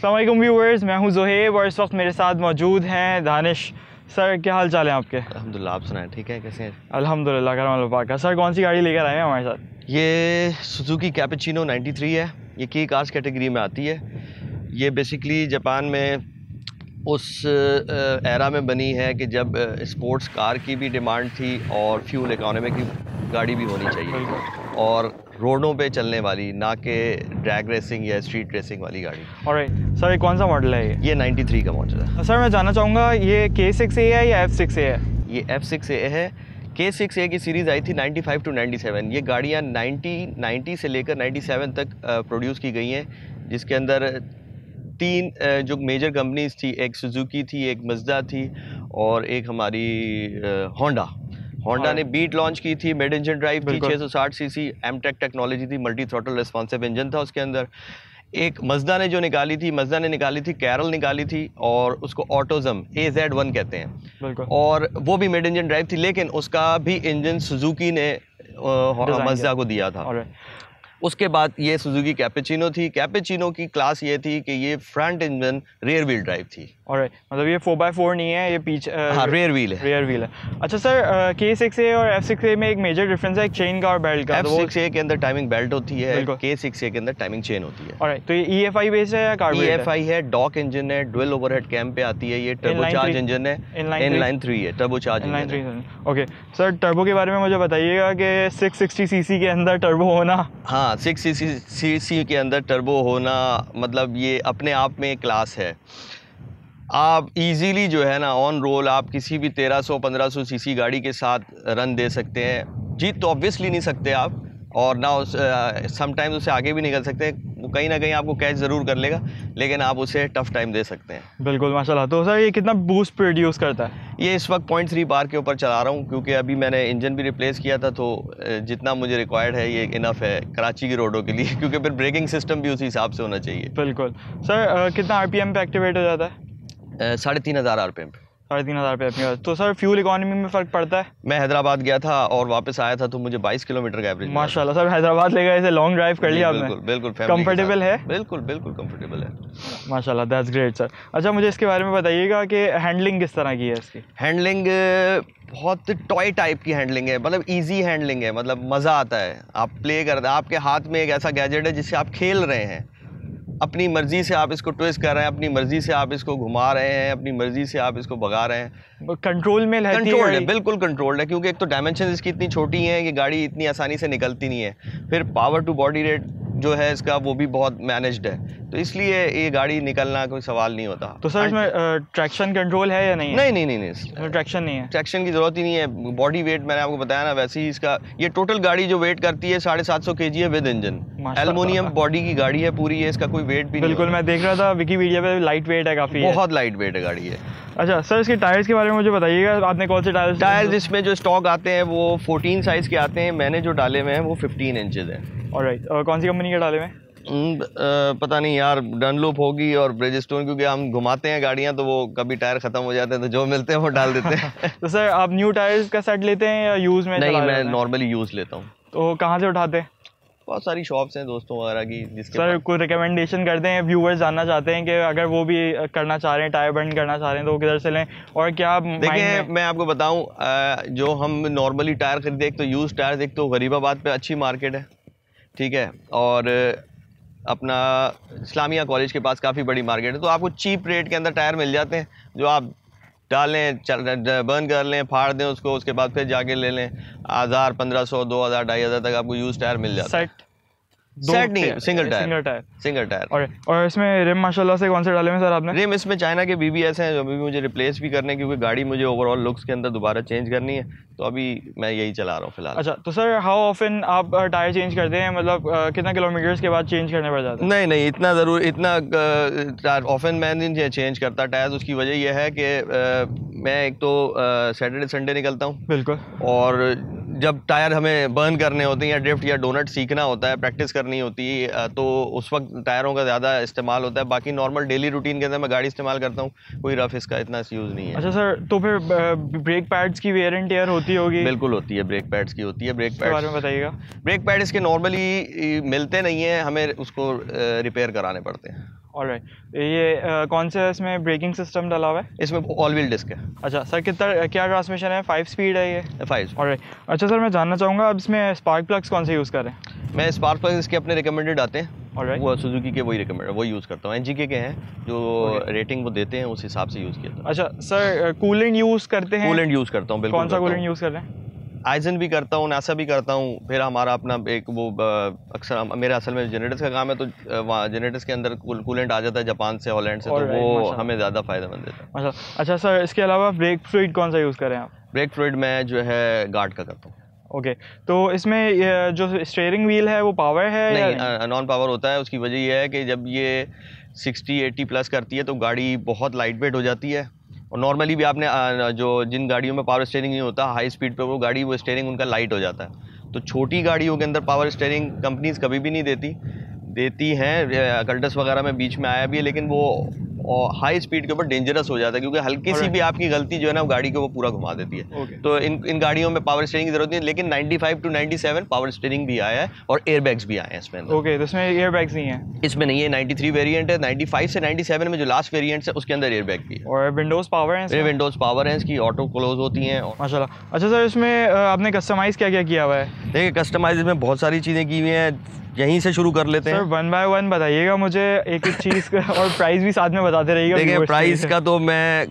अस्सलाम वालेकुम व्यूअर्स, मैं हूं ज़ुहैब और इस वक्त मेरे साथ मौजूद हैं दानिश। सर क्या हाल चाल है आपके? अल्हम्दुलिल्लाह, आप सुनाएं, ठीक है, कैसे हैं? अल्हम्दुलिल्लाह, करम अल्लाह पाक का। सर कौन सी गाड़ी लेकर आए हैं हमारे साथ? ये सुजुकी कैपेचिनो 93 है। ये की कार्स कैटेगरी में आती है। ये बेसिकली जापान में उस एरा में बनी है कि जब स्पोर्ट्स कार की भी डिमांड थी और फ्यूल इकोनॉमी की गाड़ी भी होनी चाहिए और रोडों पे चलने वाली, ना कि ड्रैग रेसिंग या स्ट्रीट रेसिंग वाली गाड़ी। ऑलराइट सर, ये कौन सा मॉडल है ये 93 का मॉडल है। सर मैं जानना चाहूँगा ये K6A है या F6A है? ये F6A है। K6A की सीरीज़ आई थी 95 to 97। ये गाड़ियाँ 90 से लेकर 97 तक प्रोड्यूस की गई हैं, जिसके अंदर तीन जो मेजर कंपनीज थी, एक सुजुकी थी, एक मज़दा थी और एक हमारी होंडा ने बीट लॉन्च की थी। मिड इंजन ड्राइव थी, 660 सीसी एमटेक टेक्नोलॉजी थी, मल्टी थ्रॉटल रिस्पॉन्सिव इंजन था उसके अंदर। एक मज़दा ने निकाली थी कैरल निकाली थी और उसको ऑटोज़म AZ1 कहते हैं, और वो भी मिड इंजन ड्राइव थी, लेकिन उसका भी इंजन सुजुकी ने मज़दा को दिया था। उसके बाद ये सुजुकी कैपेचिनो थी। कैपेचिनो की क्लास ये थी कि ये front engine rear wheel drive थी। मतलब ये 4x4 नहीं है, ये पीछे रेयर व्हील है। अच्छा सर, K6A और F6A में एक मेजर डिफरेंस है, एक चेन का और बेल्ट का। F6A के अंदर टाइमिंग बेल्ट होती है, K6A के अंदर टाइमिंग चेन होती है। ऑलराइट, तो ये EFI बेस है या कार्बोरेटर? EFI है, डॉक इंजन है, डुअल ओवरहेड कैम पे आती है। ये टर्बोचार्ज इंजन है, इनलाइन 3 है, टर्बोचार्ज इंजन है। ओके सर, टर्बो के बारे में मुझे बताइएगा कि 660 सीसी के अंदर टर्बो होना। हाँ, 660 सीसी के अंदर टर्बो होना मतलब ये अपने आप में क्लास है। आप इजीली जो है ना ऑन रोल आप किसी भी 1300-1500 सीसी गाड़ी के साथ रन दे सकते हैं। जीत तो ऑब्वियसली नहीं सकते आप, और ना समटाइम्स उससे आगे भी निकल सकते हैं। वो कहीं ना कहीं आपको कैच ज़रूर कर लेगा, लेकिन आप उसे टफ टाइम दे सकते हैं। बिल्कुल, माशाल्लाह। तो सर ये कितना बूस्ट प्रोड्यूस करता है? ये इस वक्त 0.3 बार के ऊपर चला रहा हूँ, क्योंकि अभी मैंने इंजन भी रिप्लेस किया था, तो जितना मुझे रिक्वायर्ड है ये इनफ है कराची की रोडों के लिए, क्योंकि फिर ब्रेकिंग सिस्टम भी उसी हिसाब से होना चाहिए। बिल्कुल सर, कितना RPM पे एक्टिवेट हो जाता है? 3500 RPM पे। 3500 पे। तो सर फ्यूल इकोनॉमी में फ़र्क पड़ता है? मैं हैदराबाद गया था और वापस आया था तो मुझे 22 किलोमीटर का एवरेज। माशाल्लाह सर, हैदराबाद ले गए, इसे लॉन्ग ड्राइव कर लिया आपने? बिल्कुल कंफर्टेबल है? बिल्कुल कंफर्टेबल है माशाल्लाह, दैट्स ग्रेट सर। अच्छा, मुझे इसके बारे में बताइएगा कि हैंडलिंग किस तरह की है इसकी? हैंडलिंग बहुत टॉय टाइप की हैंडलिंग है, मतलब इजी हैंडलिंग है, मतलब मज़ा आता है। आप प्ले करते हैं, आपके हाथ में एक ऐसा गैजेट है जिससे आप खेल रहे हैं, अपनी मर्जी से आप इसको ट्विस्ट कर रहे हैं, अपनी मर्जी से आप इसको घुमा रहे हैं, अपनी मर्जी से आप इसको भगा रहे हैं। कंट्रोल में रहती है? कंट्रोल्ड है, बिल्कुल कंट्रोल्ड है, क्योंकि एक तो डायमेंशन इसकी इतनी छोटी है कि गाड़ी इतनी आसानी से निकलती नहीं है। फिर पावर टू बॉडी रेट जो है इसका वो भी बहुत मैनेज्ड है, तो इसलिए ये गाड़ी निकलना कोई सवाल नहीं होता। तो सर इसमें ट्रैक्शन कंट्रोल है या नहीं? नहीं, ट्रैक्शन नहीं है। ट्रैक्शन की जरूरत ही नहीं है। बॉडी वेट मैंने आपको बताया ना, वैसे ही इसका ये टोटल गाड़ी जो वेट करती है 750 kg है विद इंजन। एल्युमिनियम बॉडी की गाड़ी है पूरी है, इसका कोई वेट भी नहीं। बिल्कुल, मैं देख रहा था विकीपीडिया पे, लाइट वेट है काफ़ी, बहुत लाइट वेट है गाड़ी है। अच्छा सर, इसके टायर्स के बारे में मुझे बताइएगा, आपने कौन से टायर्स इसमें जो स्टॉक आते हैं वो 14 साइज़ के आते हैं। मैंने जो डाले हुए हैं वो 15 इंचेस हैं। ऑलराइट, और कौन सी कंपनी के डाले हुए हैं? पता नहीं यार, डनलोप होगी और ब्रिजस्टोन, क्योंकि हम घुमाते हैं गाड़ियां तो वो कभी टायर खत्म हो जाते हैं तो जो मिलते हैं वो डाल देते हैं। तो सर आप न्यू टायर्स का सेट लेते हैं या यूज़ में? नहीं, मैं नॉर्मली यूज़ लेता हूँ। तो कहाँ से उठाते हैं? बहुत सारी शॉप्स हैं दोस्तों वगैरह की, जिसके सर कोई रिकमेंडेशन करते हैं? व्यूअर्स जानना चाहते हैं कि अगर वो भी करना चाह रहे हैं, टायर बंड करना चाह रहे हैं, तो वो किधर से लें? और क्या देखिए, मैं आपको बताऊं, जो हम नॉर्मली टायर खरीदे, एक तो यूज़ टायर, एक तो गरीबाबाद पे अच्छी मार्केट है, ठीक है, और अपना इस्लामिया कॉलेज के पास काफ़ी बड़ी मार्केट है, तो आपको चीप रेट के अंदर टायर मिल जाते हैं जो आप डालें, बर्न कर लें, फाड़ दें उसको, उसके बाद फिर जाके ले लें। 1000, 1500, 2000, 2500 तक आपको यूज़ टायर मिल जाता है। सेट नहीं, सिंगल टायर। और इसमें रिम माशाल्लाह से कौन से डाले हैं सर आपने? रिम इसमें चाइना के BBS हैं, जो अभी मुझे रिप्लेस भी करने, क्योंकि गाड़ी मुझे ओवरऑल लुक्स के अंदर दोबारा चेंज करनी है, तो अभी मैं यही चला रहा हूँ फिलहाल। अच्छा, तो सर हाउ ऑफन आप टायर चेंज करते हैं? मतलब कितना किलोमीटर्स के बाद चेंज करने पड़ जाता है? नहीं, इतना ऑफन मैं नहीं चेंज करता टायर्स। उसकी वजह यह है कि मैं एक तो सैटरडे संडे निकलता हूँ, बिल्कुल, और जब टायर हमें बर्न करने होते हैं या ड्रिफ्ट या डोनट सीखना होता है, प्रैक्टिस करनी होती है, तो उस वक्त टायरों का ज़्यादा इस्तेमाल होता है। बाकी नॉर्मल डेली रूटीन के अंदर मैं गाड़ी इस्तेमाल करता हूँ, कोई रफ इसका इतना यूज़ नहीं है। अच्छा सर, तो फिर ब्रेक पैड्स की वेयर एंड टेयर होती होगी? बिल्कुल होती है, ब्रेक पैड्स की होती है। ब्रेक पैड के बारे में बताइएगा। ब्रेक पैड इसके नॉर्मली मिलते नहीं हैं, हमें उसको रिपेयर कराने पड़ते हैं। ऑलराइट, ये कौन सा इसमें ब्रेकिंग सिस्टम डला हुआ है? इसमें ऑल व्हील डिस्क है। अच्छा सर, कितना क्या ट्रांसमिशन है? 5 स्पीड है ये? 5। ऑलराइट। अच्छा सर, मैं जानना चाहूँगा अब इसमें स्पार्क प्लग्स कौन से यूज़ करें? मैं स्पार्क प्लग्स इसके अपने रिकमेंडेड आते हैं, ऑलराइट, वो सुजुकी के वही रिकमेंड वो यूज़ करता हूँ। एनजीके के हैं जो रेटिंग वो देते हैं, उस हिसाब से यूज़ किया था। अच्छा सर, कूलेंट यूज़ करते हैं? कूलेंट यूज़ करता हूँ, बिल्कुल। कौन सा कूलेंट यूज़ कर रहे हैं? आइजन भी करता हूँ, नासा भी करता हूँ। फिर हमारा अपना एक वो अक्सर मेरा असल में जनरेटर्स का काम है, तो वहाँ जनरेटर्स के अंदर कूलेंट आ जाता है जापान से, हॉलैंड से, तो वो हमें ज़्यादा फ़ायदेमंद देता है। अच्छा सर, इसके अलावा ब्रेक फ्लूइड कौन सा यूज़ करें आप? ब्रेक फ्लूइड मैं जो है गार्ड का करता हूँ। ओके, तो इसमें जो स्टीयरिंग व्हील है वो पावर है? नहीं, नॉन पावर होता है। उसकी वजह यह है कि जब ये 60-80 प्लस करती है तो गाड़ी बहुत लाइट वेट हो जाती है। और नॉर्मली भी आपने जो जिन गाड़ियों में पावर स्टीयरिंग नहीं होता, हाई स्पीड पे वो गाड़ी वो स्टीयरिंग उनका लाइट हो जाता है। तो छोटी गाड़ियों के अंदर पावर स्टीयरिंग कंपनीज कभी भी नहीं देती हैं। कल्टस वगैरह में बीच में आया भी है, लेकिन वो हाई स्पीड के ऊपर डेंजरस हो जाता है, क्योंकि हल्की सी भी आपकी गलती जो है ना, गाड़ी को वो पूरा घुमा देती है। तो इन गाड़ियों में पावर स्टीयरिंग की जरूरत नहीं है, लेकिन 95 to 97 पावर स्टीयरिंग भी आया है और एयरबैग्स भी आए हैं इसमें। ओके, तो इसमें एयरबैग्स नहीं है? इसमें नहीं है। 93 वेरिएंट है। 95 से 97 में जो लास्ट वेरिएंट है उसके अंदर एयरबैग भी है। और विंडोज़ पावर है इसमें? विंडोज़ पावर है इसकी, ऑटो क्लोज होती हैं। माशाल्लाह। अच्छा सर, इसमें आपने कस्टमाइज़ क्या क्या किया हुआ है? देखिए, कस्टमाइज में बहुत सारी चीज़ें की हुई हैं। यहीं से शुरू कर लेते हैं सर। 1 by 1 बताइएगा मुझे एक एक चीज़ का, और प्राइस भी साथ में बताते रहिएगा। देखिए, प्राइस का तो मैं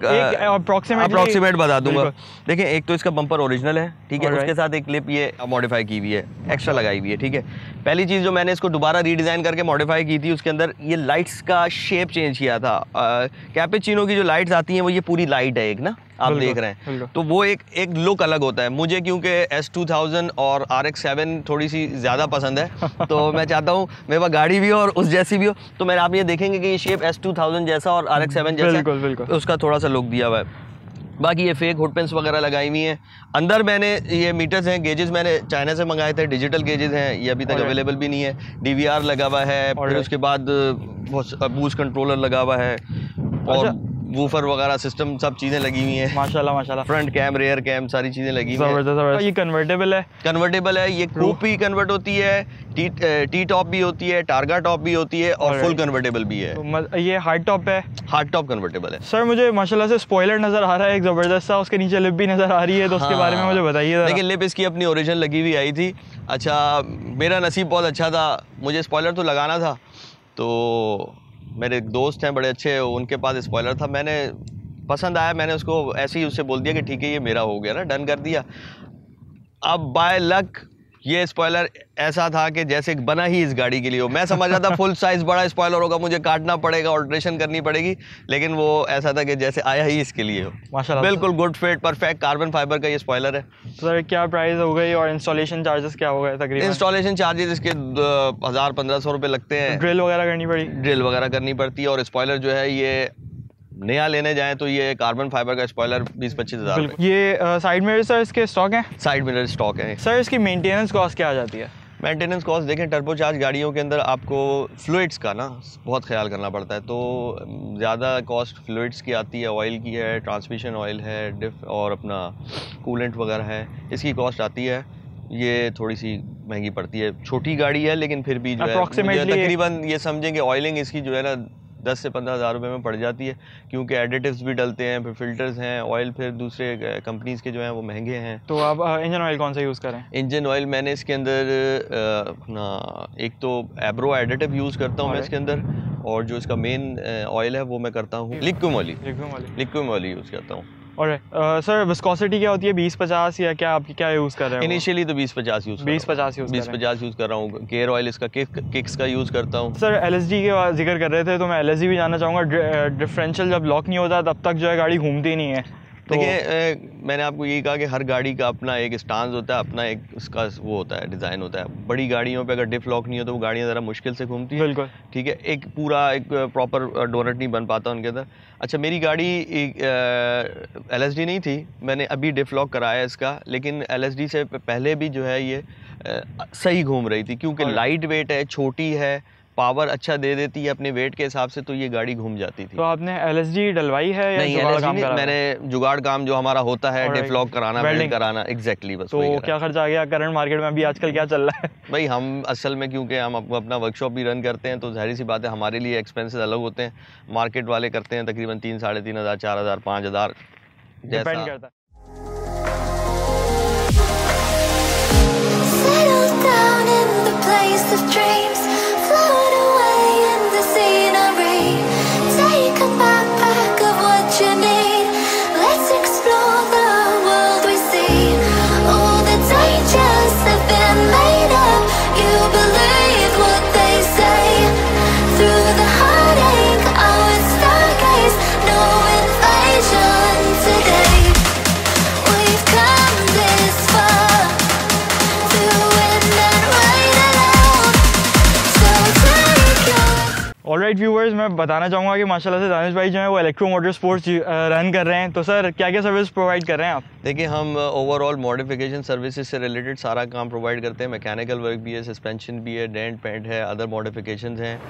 अप्रॉक्सीमेट बता दूंगा। देखिए, एक तो इसका बम्पर ओरिजिनल है, ठीक है, उसके साथ एक क्लिप ये मॉडिफाई की हुई है, एक्स्ट्रा लगाई हुई है, ठीक है। पहली चीज़ जो मैंने इसको दोबारा रीडिज़ाइन करके मॉडिफाई की थी, उसके अंदर ये लाइट्स का शेप चेंज किया था। कैपेचिनो की जो लाइट्स आती हैं वो ये पूरी लाइट है एक ना, आप देख रहे हैं, तो वो एक लुक अलग होता है। मुझे क्योंकि S2000 और RX-7 थोड़ी सी ज़्यादा पसंद है, तो मैं चाहता हूँ मेरे पास गाड़ी भी हो और उस जैसी भी हो। तो मैंने आप ये देखेंगे कि ये शेप S2000 जैसा और RX-7 जैसा, उसका थोड़ा सा लुक दिया हुआ है। बाकी ये फेक हुड पेंस वगैरह लगाई हुई हैं। अंदर मैंने ये मीटर्स हैं, गेजेस मैंने चाइना से मंगाए थे, डिजिटल गेजेस हैं, ये अभी तक अवेलेबल भी नहीं है। DVR लगा हुआ है, फिर उसके बाद बूस्ट कंट्रोलर लगा हुआ है, और वूफर वगैरह सिस्टम सब चीज़ें लगी हुई हैं। माशाल्लाह माशाल्लाह। फ्रंट कैम, रेयर कैम, सारी चीज़ें लगी हुई हैं। जबरदस्त। ये कन्वर्टेबल है? कन्वर्टेबल है। ये कूप भी कन्वर्ट होती है, टी टॉप भी होती है, टारगा टॉप भी होती है, और फुल कन्वर्टेबल भी है। तो ये हार्ड टॉप है? हार्ड टॉप कन्वर्टेबल है। सर, मुझे माशाल्लाह से स्पॉइलर नज़र आ रहा है एक ज़बरदस्त सा, उसके नीचे लिप भी नज़र आ रही है, तो उसके बारे में मुझे बताइए। देखिए, लिप इसकी अपनी ओरिजिनल लगी हुई आई थी। अच्छा, मेरा नसीब बहुत अच्छा था, मुझे स्पॉइलर तो लगाना था, तो मेरे दोस्त हैं बड़े अच्छे, उनके पास स्पॉइलर था, मैंने पसंद आया, मैंने उसको ऐसे ही उससे बोल दिया कि ठीक है ये मेरा हो गया ना, डन कर दिया। अब बाय लक ये स्पॉइलर ऐसा था कि जैसे बना ही इस गाड़ी के लिए हो। मैं समझ रहा था फुल साइज बड़ा स्पॉइलर होगा, मुझे काटना पड़ेगा, ऑल्ट्रेशन करनी पड़ेगी, लेकिन वो ऐसा था कि जैसे आया ही इसके लिए हो। माशाल्लाह, बिल्कुल good fit, perfect carbon fibre का ये स्पॉइलर है। सर, क्या प्राइस हो गई और इंस्टॉलेशन चार्जेस क्या हो गए तकरीबन? इंस्टॉलेशन चार्जेस इसके 1000-1500 रुपये लगते हैं। ड्रिल वगैरह करनी पड़ी? ड्रिल वगैरह करनी पड़ती है। और स्पॉइलर जो है ये नया लेने जाएं तो ये कार्बन फाइबर का स्पॉइलर 20-25 हज़ार। ये साइड मिरर सर इसके स्टॉक हैं? साइड मिरर स्टॉक है। सर, इसकी मेंटेनेंस कॉस्ट क्या आ जाती है? मेंटेनेंस कॉस्ट देखें, टर्बोचार्ज गाड़ियों के अंदर आपको फ्लूइड्स का ना बहुत ख्याल करना पड़ता है, तो ज़्यादा कॉस्ट फ्लूइड्स की आती है, ऑयल की है, ट्रांसमिशन ऑयल है, डिफ और अपना कूलेंट वगैरह है, इसकी कॉस्ट आती है। ये थोड़ी सी महंगी पड़ती है, छोटी गाड़ी है लेकिन फिर भी जो है तकरीबन ये समझें कि ऑयलिंग इसकी जो है ना 10 से 15 हज़ार रुपये में पड़ जाती है, क्योंकि एडिटिव्स भी डलते हैं, फिर फिल्टर्स हैं, ऑयल फिर दूसरे कंपनीज़ के जो हैं वो महंगे हैं। तो आप इंजन ऑयल कौन सा यूज़ करें? इंजन ऑयल मैंने इसके अंदर अपना एक तो एब्रो एडिटिव यूज़ करता हूँ मैं इसके अंदर, और जो इसका मेन ऑयल है वो मैं करता हूँ लिक्विमोली यूज़ करता हूँ। और सर, विस्कोसिटी क्या होती है? 20-50 या क्या आपकी क्या यूज़ कर रहे हैं? इनिशियली तो 20-50 यूज़ कर रहा हूँ। गेयर ऑयल इसका किक्स का यूज़ करता हूँ। सर, LSD के जिक्र कर रहे थे, तो मैं LSD भी जानना चाहूँगा। डिफरेंशियल जब लॉक नहीं होता तब तक जो है गाड़ी घूमती नहीं है। देखिए, मैंने आपको यही कहा कि हर गाड़ी का अपना एक स्टांस होता है, अपना एक उसका वो होता है, डिज़ाइन होता है। बड़ी गाड़ियों पे अगर डिफ लॉक नहीं हो तो वो गाड़ियाँ ज़रा मुश्किल से घूमती है। बिल्कुल, ठीक है, एक प्रॉपर डोनट नहीं बन पाता उनके अंदर। अच्छा, मेरी गाड़ी LSD नहीं थी, मैंने अभी डिफ लॉक कराया इसका, लेकिन LSD से पहले भी जो है ये सही घूम रही थी, क्योंकि लाइट वेट है, छोटी है, पावर अच्छा दे देती है अपने वेट के हिसाब से, तो ये गाड़ी घूम जाती थी। तो आपने LSD डलवाई है या नहीं, जुगाड़ काम LSD करा? मैंने जुगाड़ काम जो हमारा होता है, डिफ्लॉग कराना, वेल्ड कराना, एग्जैक्टली बस। तो क्या खर्चा आ गया करंट मार्केट में अभी आजकल क्या चल रहा है? भाई हम असल में क्योंकि हम अपना वर्कशॉप भी रन करते हैं तो जाहिर सी बात है हमारे लिए एक्सपेंसेस अलग होते हैं। मार्केट वाले करते हैं तकरीबन 3, 3,500, 4,000, 5,000 डिपेंड करता है। ऑलराइट व्यूअर्स, मैं बताना चाहूँगा कि माशाल्लाह से दानिश भाई जो है वो इलेक्ट्रो मोटर स्पोर्ट्स रन कर रहे हैं। तो सर क्या क्या सर्विस प्रोवाइड कर रहे हैं आप? देखिए, हम ओवरऑल मॉडिफिकेशन सर्विसेज से रिलेटेड सारा काम प्रोवाइड करते हैं। मैकेनिकल वर्क भी है, सस्पेंशन भी है, डेंट पेंट है, अदर मॉडिफिकेशंस हैं,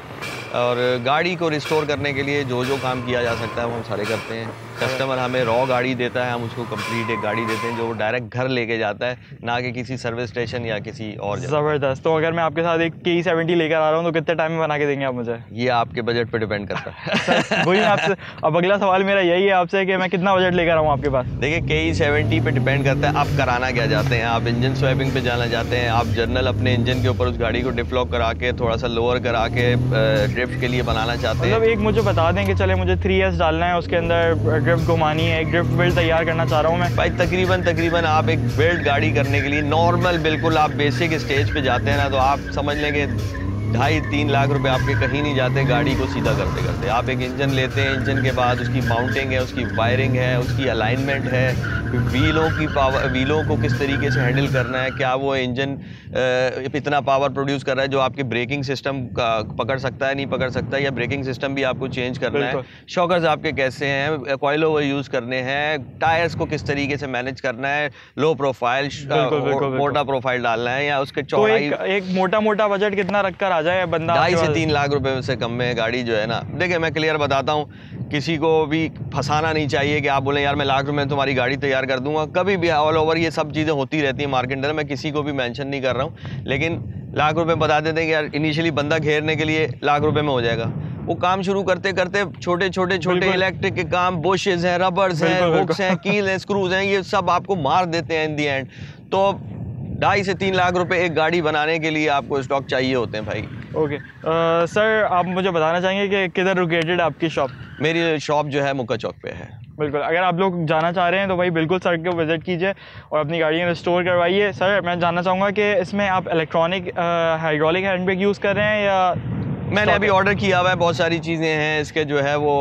और गाड़ी को रिस्टोर करने के लिए जो जो काम किया जा सकता है वो हम सारे करते हैं। कस्टमर हमें रॉ गाड़ी देता है, हम उसको कंप्लीट एक गाड़ी देते हैं जो वो डायरेक्ट घर लेके जाता है, ना कि किसी सर्विस स्टेशन या किसी और जगह। ज़बरदस्त। तो अगर मैं आपके साथ एक KE70 लेकर आ रहा हूँ तो कितने टाइम में बना के देंगे आप मुझे? ये आपके बजट पे डिपेंड करता है। वही आपसे अब अगला सवाल मेरा यही है आपसे कि मैं कितना बजट लेकर आऊँ आपके पास? देखिए, KE70 पे डिपेंड करता है आप कराना क्या चाहते हैं। आप इंजन स्वैपिंग पे जाना चाहते हैं, आप जर्नल अपने इंजन के ऊपर उस गाड़ी को डिफ्लॉक करा के थोड़ा सा लोअर करा के ड्रिफ्ट के लिए बनाना चाहते हैं। मतलब एक मुझे बता दें कि चले मुझे 3S डालना है, उसके अंदर ड्रिफ्ट घुमानी है, एक ड्रिफ्ट बिल्ड तैयार करना चाह रहा हूँ मैं। भाई तकरीबन आप एक बिल्ड गाड़ी करने के लिए नॉर्मल बिल्कुल आप बेसिक स्टेज पे जाते हैं ना, तो आप समझ लेंगे 2.5-3 लाख रुपए आपके कहीं नहीं जाते गाड़ी को सीधा करते करते। आप एक इंजन लेते हैं, इंजन के बाद उसकी माउंटिंग है, उसकी वायरिंग है, उसकी अलाइनमेंट है, व्हीलों की पावर, व्हीलों को किस तरीके से हैंडल करना है, क्या वो इंजन इतना पावर प्रोड्यूस कर रहा है जो आपके ब्रेकिंग सिस्टम का पकड़ सकता है, नहीं पकड़ सकता है, या ब्रेकिंग सिस्टम भी आपको चेंज करना है, शॉकर्स आपके कैसे हैं, कॉइल ओवर यूज़ करने हैं, टायर्स को किस तरीके से मैनेज करना है, लो प्रोफाइल मोटा प्रोफाइल डालना है, या उसके चौड़ाई। एक मोटा मोटा बजट कितना रखकर आ जाए बंदा? 2.5 से 3 लाख रुपए से कम में गाड़ी जो है ना। देखिए, मैं क्लियर बताता हूँ, किसी को भी फंसाना नहीं चाहिए कि आप बोलें यार मैं लाख रुपए में तुम्हारी गाड़ी तैयार कर दूंगा। कभी भी ऑल ओवर ये सब चीज़ें होती रहती हैं मार्केट में, मैं किसी को भी मेंशन नहीं कर रहा हूँ, लेकिन लाख रुपए बता देते हैं कि यार इनिशियली बंदा घेरने के लिए लाख रुपए में हो जाएगा। वो काम शुरू करते करते छोटे इलेक्ट्रिक के काम, बुशेज हैं, रबर्स हैं, हुक्स हैं, कील हैं, स्क्रूज हैं, ये सब आपको मार देते हैं इन दी एंड। तो 2.5 से 3 लाख रुपए एक गाड़ी बनाने के लिए आपको स्टॉक चाहिए होते हैं भाई। ओके सर, आप मुझे बताना चाहेंगे कि किधर लोकेटेड आपकी शॉप? मेरी शॉप जो है मुक्का चौक पे है। बिल्कुल, अगर आप लोग जाना चाह रहे हैं तो भाई बिल्कुल सर को विज़िट कीजिए और अपनी गाड़ियाँ रिस्टोर करवाइए। सर मैं जानना चाहूँगा कि इसमें आप electronic hydraulic hand brake use कर रहे हैं या? मैंने अभी ऑर्डर किया हुआ है, बहुत सारी चीज़ें हैं इसके जो है वो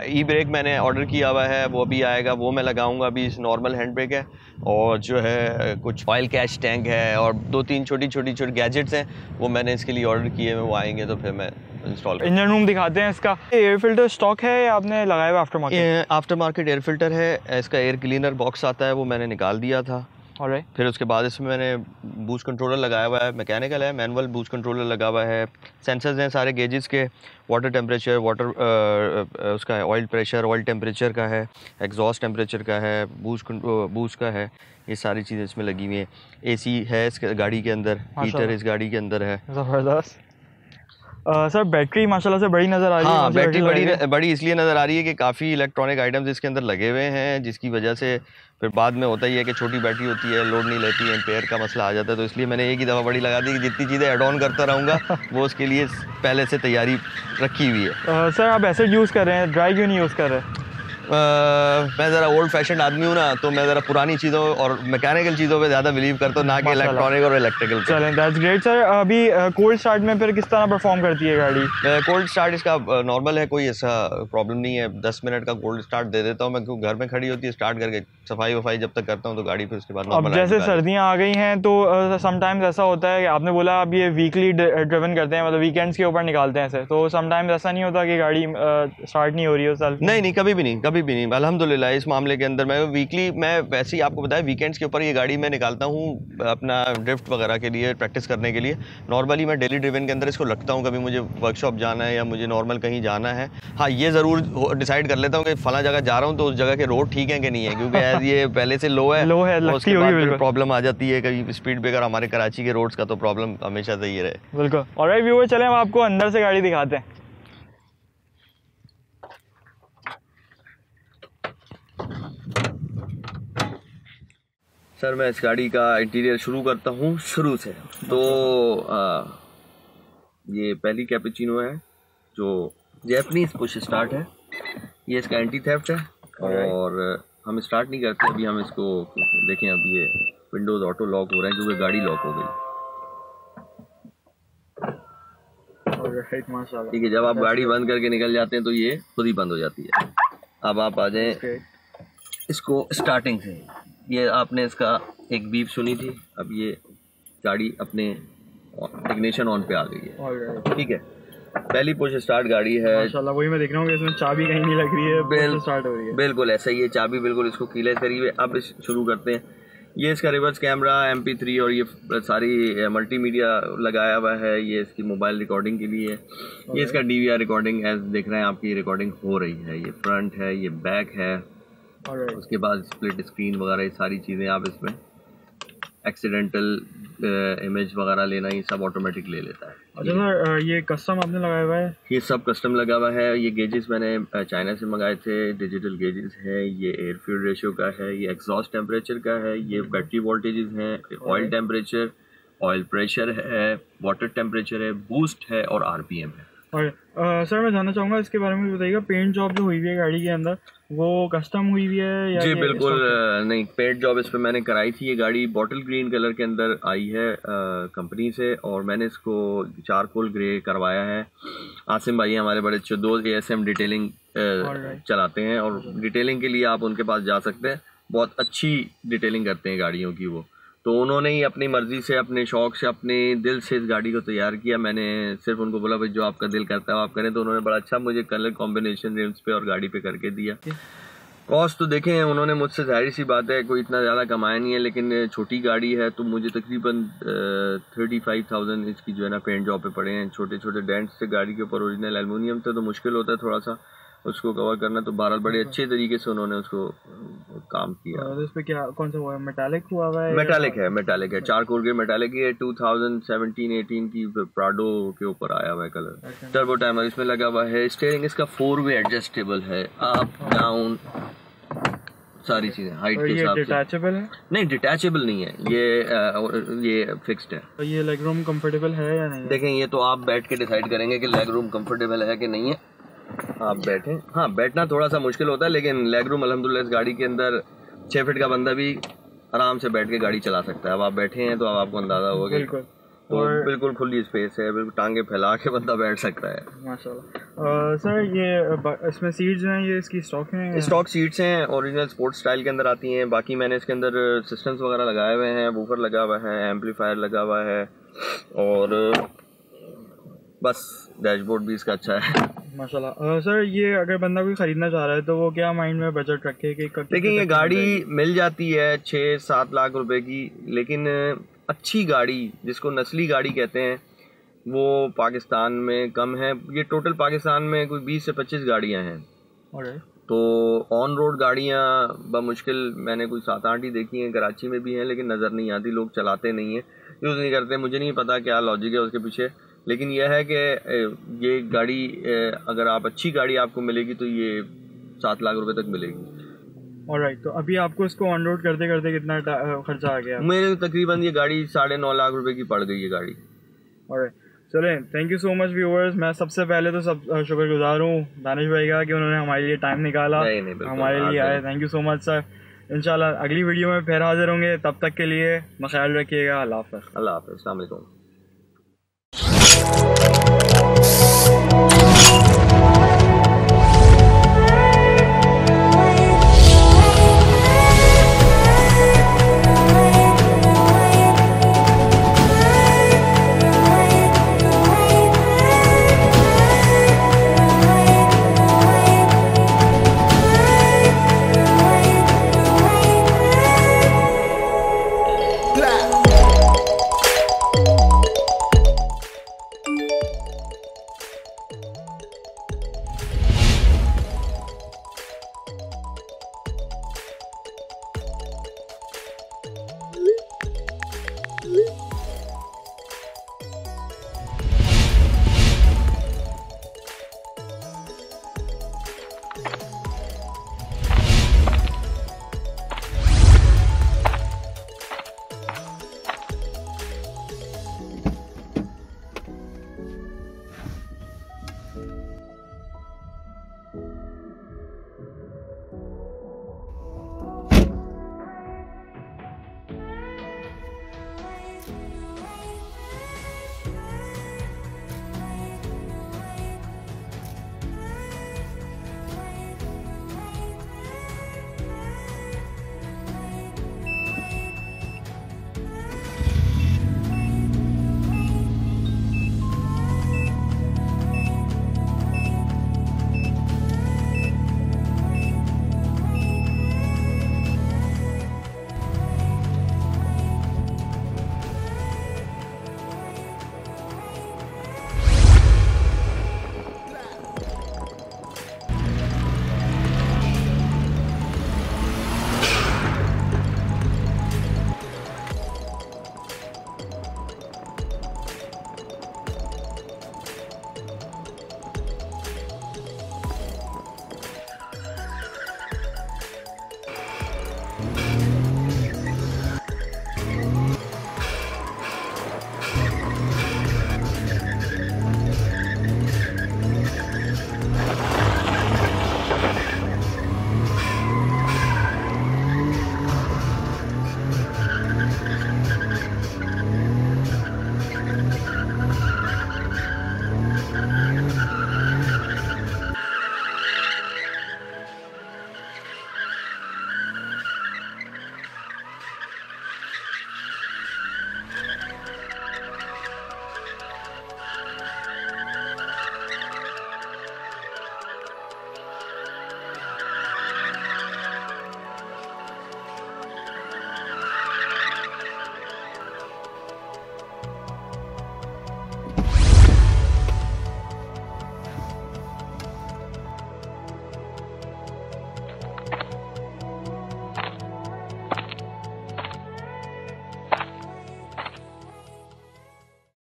ई ब्रेक मैंने ऑर्डर किया हुआ है, वो अभी आएगा, वो मैं लगाऊंगा। अभी नॉर्मल हैंड ब्रेक है और जो है कुछ ऑयल कैश टैंक है और 2-3 छोटी गैजेट्स हैं, वो मैंने इसके लिए ऑर्डर किए हैं, वो आएंगे तो फिर मैं इंस्टॉल। इंजन रूम दिखाते हैं इसका। एयर फिल्टर स्टॉक है या आपने लगाया हुआ after market? After market air filter है, इसका एयर क्लीनर बॉक्स आता है वो मैंने निकाल दिया था। फिर उसके बाद इसमें मैंने बूस्ट कंट्रोलर लगाया हुआ है, मैकेनिकल है, मैनुअल बूस्ट कंट्रोलर लगा हुआ है, सेंसर्स हैं सारे गेजेस के, वाटर टेम्परेचर, उसका है ऑयल प्रेशर, ऑयल टेम्परेचर का है, एग्जॉस्ट टेम्परेचर का है, बूस्ट का है, ये सारी चीज़ें इसमें लगी हुई हैं। AC है इस गाड़ी के अंदर, हीटर इस गाड़ी के अंदर है। ज़बरदस्त। सर बैटरी माशाल्लाह से बड़ी नज़र आ रही है। हाँ, बैटरी बड़ी इसलिए नज़र आ रही है कि काफ़ी इलेक्ट्रॉनिक आइटम्स इसके अंदर लगे हुए हैं, जिसकी वजह से फिर बाद में होता ही है कि छोटी बैटरी होती है, लोड नहीं लेती है, एम्पेयर का मसला आ जाता है, तो इसलिए मैंने एक ही दफ़ा बड़ी लगा दी कि जितनी चीज़ें ऐड ऑन करता रहूँगा वो उसके लिए पहले से तैयारी रखी हुई है। सर आप एसिड यूज़ कर रहे हैं, ड्राई क्यों नहीं यूज़ कर रहे? मैं ज़रा ओल्ड फैशन आदमी हूँ ना, तो मैं ज़रा पुरानी चीज़ों और मैकेनिकल चीज़ों पे ज़्यादा बिलीव करता हूँ, ना कि इलेक्ट्रॉनिक और इलेक्ट्रिकल। चलें, दैट्स ग्रेट। सर अभी कोल्ड स्टार्ट में फिर किस तरह परफॉर्म करती है गाड़ी? कोल्ड स्टार्ट इसका नॉर्मल है, कोई ऐसा प्रॉब्लम नहीं है। 10 मिनट का कोल्ड स्टार्ट दे देता हूँ मैं, क्योंकि घर में खड़ी होती है, स्टार्ट करके सफाई वफाई जब तक करता हूँ तो गाड़ी फिर उसके बाद अब जैसे सर्दियाँ आ गई हैं तो समटाइम्स ऐसा होता है कि आपने बोला अब ये वीकली ड्रिवन करते हैं, मतलब वीकेंड्स के ऊपर निकालते हैं ऐसे, तो समटाइम्स ऐसा नहीं होता कि गाड़ी स्टार्ट नहीं हो रही हो? नहीं, कभी भी कभी भी नहीं, अल्हम्दुलिल्लाह इस मामले के अंदर। मैं वीकली, मैं वैसे ही आपको बताया वीकेंड्स के ऊपर ये गाड़ी मैं निकालता हूँ अपना ड्रिफ्ट वगैरह के लिए, प्रैक्टिस करने के लिए। नॉर्मली मैं डेली ड्रिवन के अंदर इसको रखता हूँ, कभी मुझे वर्कशॉप जाना है या मुझे नॉर्मल कहीं जाना है। हाँ, ये ज़रूर डिसाइड कर लेता हूँ कि फला जगह जा रहा हूँ तो उस जगह के रोड ठीक है कि नहीं है, क्योंकि ये पहले से लो है उसके बाद प्रॉब्लम आ जाती है। कभी स्पीड ब्रेकर हमारे कराची के रोड्स का तो प्रॉब्लम हमेशा से ही रहे। बिल्कुल। ऑलराइट व्यूअर, चलें हम आपको अंदर से गाड़ी दिखाते हैं। सर मैं इस गाड़ी का इंटीरियर शुरू करता हूँ शुरू से। तो ये पहली कैपुचिनो है जो जैपनीज पुश स्टार्ट है, ये इसका एंटी थेफ्ट है। और हम स्टार्ट नहीं करते अभी, हम इसको देखें। अब ये विंडोज़ ऑटो लॉक हो रहे हैं क्योंकि गाड़ी लॉक हो गई। ठीक है, जब आप गाड़ी बंद करके निकल जाते हैं तो ये खुद ही बंद हो जाती है। अब आप आ जाएं इसको स्टार्टिंग से। ये आपने इसका एक बीप सुनी थी, अब ये गाड़ी अपने इग्निशन ऑन पे आ गई है। ठीक है, पहली पुश स्टार्ट गाड़ी है माशाल्लाह। वही मैं देख रहा हूँ कि इसमें चाबी कहीं नहीं लग रही है, स्टार्ट हो रही है। बिल्कुल ऐसा ही है, चाबी बिल्कुल इसको कीलेस करी हुई। अब शुरू करते हैं। ये इसका रिवर्स कैमरा, MP3 और ये सारी मल्टीमीडिया लगाया हुआ है। ये इसकी मोबाइल रिकॉर्डिंग के लिए है। ये इसका DVR रिकॉर्डिंग, एज देख रहे हैं आपकी रिकॉर्डिंग हो रही है। ये फ्रंट है, ये बैक है। उसके बाद स्प्लिट स्क्रीन वगैरह ये सारी चीज़ें आप इसमें एक्सीडेंटल इमेज वगैरह लेना, ये सब ऑटोमेटिक ले लेता है। अच्छा सर, ये कस्टम आपने लगाया हुआ है? ये सब कस्टम लगा हुआ है। ये गेजेस मैंने चाइना से मंगाए थे, डिजिटल गेजेस हैं। ये एयर फ्यूल रेशियो का है, ये एग्जॉस्ट टेम्परेचर का है, ये बैटरी वोल्टेजेस हैं, ऑयल टेम्परेचर, ऑयल प्रेशर है, वाटर टेम्परेचर है, बूस्ट है और RPM है। और सर मैं जानना चाहूँगा इसके बारे में बताइएगा, पेंट जॉब जो हुई हुई है गाड़ी के अंदर वो कस्टम हुई हुई है या? जी बिल्कुल नहीं, पेंट जॉब इस पे मैंने कराई थी। ये गाड़ी बॉटल ग्रीन कलर के अंदर आई है कंपनी से, और मैंने इसको चारकोल ग्रे करवाया है। आसिम भाई हमारे बड़े अच्छे दोस्त ASM डिटेलिंग चलाते हैं, और डिटेलिंग के लिए आप उनके पास जा सकते हैं। बहुत अच्छी डिटेलिंग करते हैं गाड़ियों की वो। तो उन्होंने ही अपनी मर्ज़ी से, अपने शौक़ से, अपने दिल से इस गाड़ी को तैयार किया। मैंने सिर्फ उनको बोला भाई जो आपका दिल करता है आप करें, तो उन्होंने बड़ा अच्छा मुझे कलर कॉम्बिनेशन रिम्स पे और गाड़ी पे करके दिया। कॉस्ट तो देखें उन्होंने मुझसे, जाहिर सी बात है कोई इतना ज़्यादा कमाया नहीं है, लेकिन छोटी गाड़ी है तो मुझे तकरीबन 35,000 इसकी जो है ना पेंट जॉब पे पड़े हैं। छोटे छोटे डेंट्स थे गाड़ी के ऊपर, ओरिजिनल एल्युमिनियम थे तो मुश्किल होता है थोड़ा सा उसको कवर करना। तो बहरहाल बड़े अच्छे तरीके से उन्होंने उसको काम किया। और इस पे क्या कौन सा हुआ है? मेटालिक हुआ हुआ है? मेटालिक है, चारकोल के मेटालिक है। 2017-18 की प्राडो के ऊपर आया हुआ है कलर। टर्बो टाइमर इसमें लगा हुआ है। स्टीयरिंग इसका 4-वे एडजस्टेबल है, अप डाउन सारी चीजें हाइट के हिसाब से। डिटैचेबल है? नहीं, डिटैचेबल नहीं है, ये फिक्स्ड है। तो ये लेग रूम कंफर्टेबल है या नहीं? देखें ये तो आप बैठ के डिसाइड करेंगे कि लेग रूम कंफर्टेबल है कि नहीं है। आप बैठें, हाँ बैठना थोड़ा सा मुश्किल होता है, लेकिन लेग रूम अल्हम्दुलिल्लाह इस गाड़ी के अंदर 6 फीट का बंदा भी आराम से बैठ के गाड़ी चला सकता है। अब आप बैठे हैं तो अब आपको अंदाजा होगा। बिल्कुल, तो बिल्कुल खुली स्पेस है, बिल्कुल टांगे फैला के बंदा बैठ सकता है माशाल्लाह। सर ये इसमें सीट्स हैं, ये इसकी स्टॉक हैं? स्टॉक सीट्स हैं, ओरिजिनल स्पोर्ट्स स्टाइल के अंदर आती हैं। बाकी मैंने इसके अंदर सिस्टम्स वगैरह लगाए हुए हैं, वूफर लगा हुआ है, एम्पलीफायर लगा हुआ है, और बस डैशबोर्ड भी इसका अच्छा है माशाल्लाह। सर ये अगर बंदा कोई ख़रीदना चाह रहा है तो वो क्या माइंड में बजट रखे कि देखिए ये गाड़ी मिल जाती है 6-7 लाख रुपए की, लेकिन अच्छी गाड़ी जिसको नस्ली गाड़ी कहते हैं वो पाकिस्तान में कम है। ये टोटल पाकिस्तान में कोई 20 से 25 गाड़ियाँ हैं। तो ऑन रोड गाड़ियाँ बमुश्किल मैंने कोई 7-8 ही देखी हैं, कराची में भी हैं लेकिन नज़र नहीं आती, लोग चलाते नहीं हैं, यूज़ नहीं करते। मुझे नहीं पता क्या लॉजिक है उसके पीछे, लेकिन यह है कि ये गाड़ी अगर आप अच्छी गाड़ी आपको मिलेगी तो ये 7 लाख रुपए तक मिलेगी। ऑलराइट, तो अभी आपको इसको ऑन रोड करते करते कितना खर्चा आ गया? मेरे तकरीबन ये गाड़ी 9.5 लाख रुपए की पड़ गई है गाड़ी। ऑलराइट, चलें, thank you so much viewers. मैं सबसे पहले तो सब शुक्रगुजार हूँ दानिश भाई का कि उन्होंने हमारे लिए टाइम निकाला, हमारे लिए आए। Thank you so much sir. इंशाल्लाह अगली वीडियो में फिर हाजिर होंगे, तब तक के लिए ख्याल रखिएगा। अल्लाह हाफ़िज़। अस्सलाम वालेकुम।